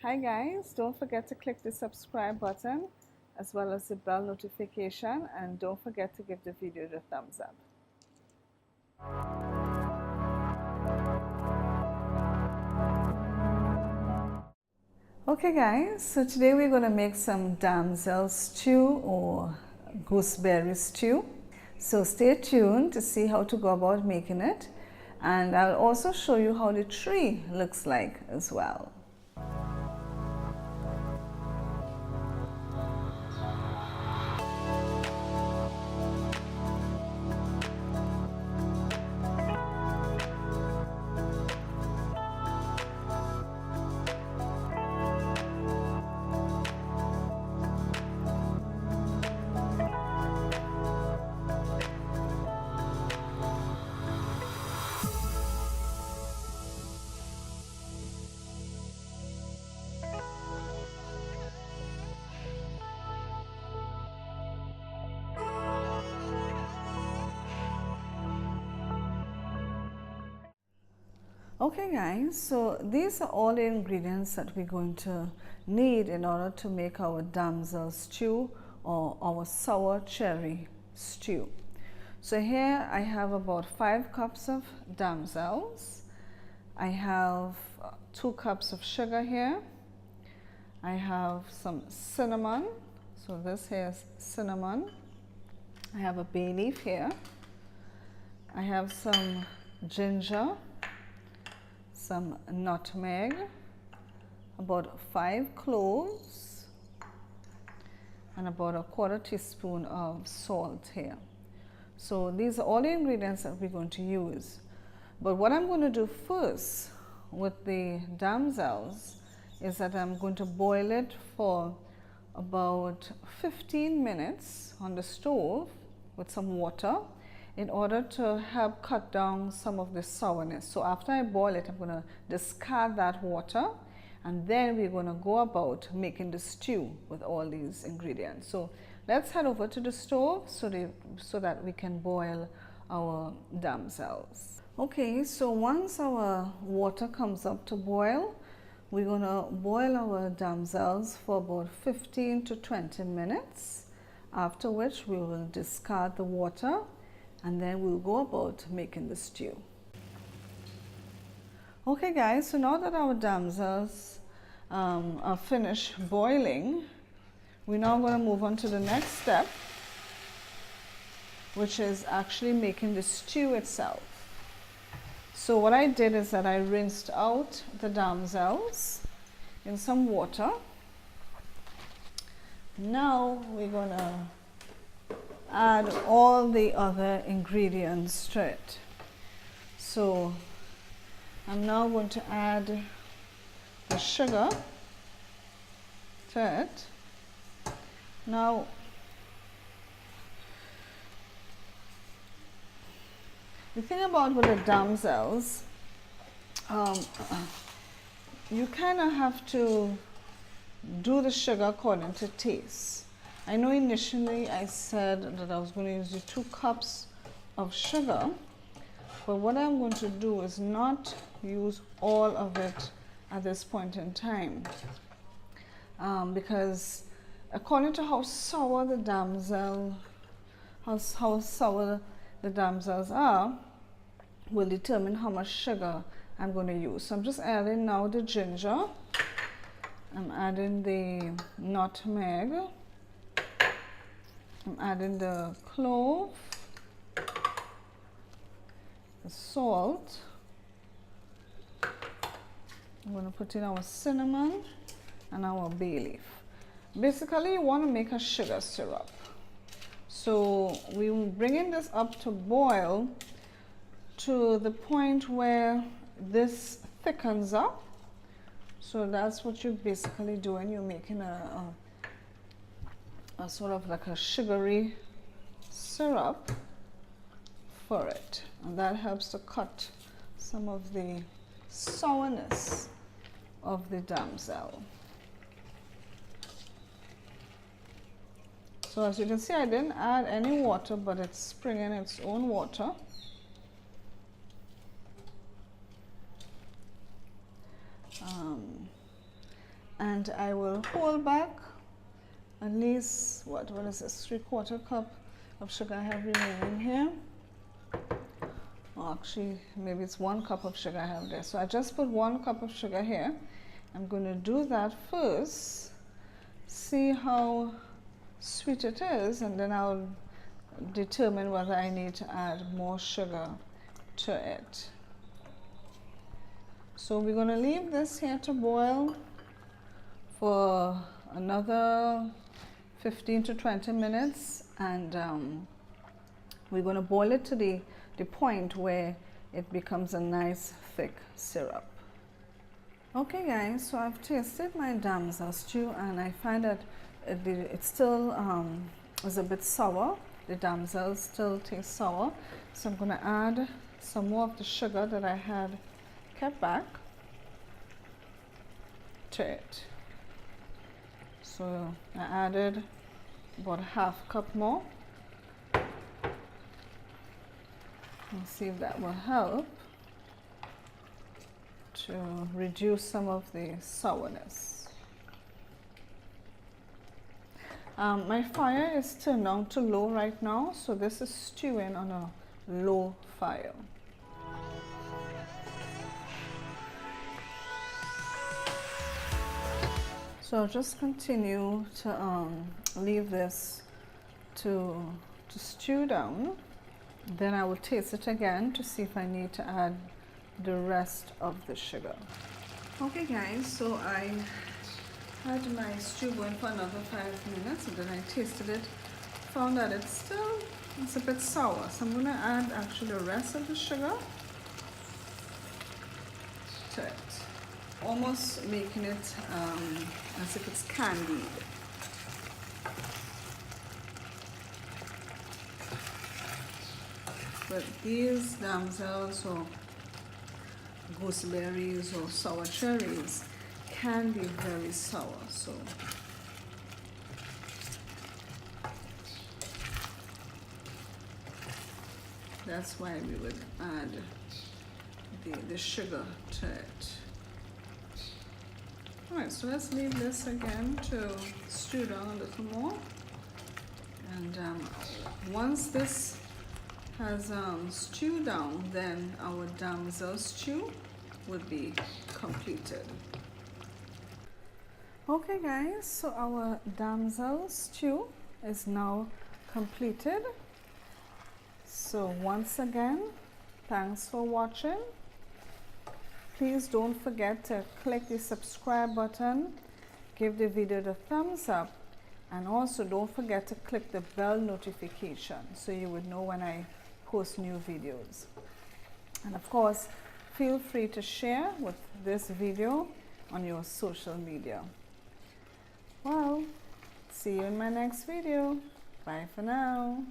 Hi guys, don't forget to click the subscribe button as well as the bell notification, and don't forget to give the video the thumbs up. Okay guys, so today we're going to make some damsel stew or gooseberry stew. So stay tuned to see how to go about making it, and I'll also show you how the tree looks like as well. Okay guys, so these are all the ingredients that we're going to need in order to make our damsel stew or our sour cherry stew. So here I have about 5 cups of damsels. I have 2 cups of sugar here. I have some cinnamon, so this here is cinnamon. I have a bay leaf here. I have some ginger, some nutmeg, about 5 cloves, and about a 1/4 teaspoon of salt here. So these are all the ingredients that we're going to use. But what I'm going to do first with the damsels is that I'm going to boil it for about 15 minutes on the stove with some water, in order to help cut down some of the sourness. So after I boil it, I'm going to discard that water, and then we're going to go about making the stew with all these ingredients. So let's head over to the stove so that we can boil our damsels. Okay, so once our water comes up to boil, we're going to boil our damsels for about 15 to 20 minutes, after which we will discard the water, and then we'll go about making the stew. Okay guys, so now that our damsels are finished boiling, we're now going to move on to the next step, which is actually making the stew itself. So what I did is that I rinsed out the damsels in some water. Now we're going to add all the other ingredients to it. So I'm now going to add the sugar to it. Now the thing about with the damsels, you kind of have to do the sugar according to taste. I know initially I said that I was going to use the 2 cups of sugar, but what I'm going to do is not use all of it at this point in time, because according to how sour the damsels are, will determine how much sugar I'm going to use. So I'm just adding now the ginger. I'm adding the nutmeg. I'm adding the clove, the salt. I'm going to put in our cinnamon and our bay leaf. Basically, you want to make a sugar syrup. So we will bring this up to boil to the point where this thickens up. So that's what you're basically doing. You're making a sort of like a sugary syrup for it, and that helps to cut some of the sourness of the damsel. So as you can see, I didn't add any water, but it's springing its own water. and I will hold back at least, what is this, 3/4 cup of sugar I have remaining here. Or actually, maybe it's 1 cup of sugar I have there. So I just put 1 cup of sugar here. I'm going to do that first, see how sweet it is, and then I'll determine whether I need to add more sugar to it. So we're going to leave this here to boil for another 15 to 20 minutes, and we're going to boil it to the point where it becomes a nice thick syrup. Okay guys, so I've tasted my damsel stew and I find that it still is a bit sour. The damsels still taste sour, so I'm going to add some more of the sugar that I had kept back to it. So I added about 1/2 cup more. And see if that will help to reduce some of the sourness. My fire is turned down to low right now, so this is stewing on a low fire. So I'll just continue to leave this to stew down. Then I will taste it again to see if I need to add the rest of the sugar. Okay guys, so I had my stew going for another 5 minutes, and then I tasted it, found that it's a bit sour. So I'm going to add actually the rest of the sugar to it, almost making it as if it's candied. But these damsels or gooseberries or sour cherries can be very sour, so that's why we would add the sugar to it. Alright, so let's leave this again to stew down a little more, and once this has stewed down, then our damsel stew would be completed. Okay guys, so our damsel stew is now completed. So once again, thanks for watching. Please don't forget to click the subscribe button, give the video the thumbs up, and also don't forget to click the bell notification so you would know when I post new videos. And of course, feel free to share with this video on your social media. Well, see you in my next video. Bye for now.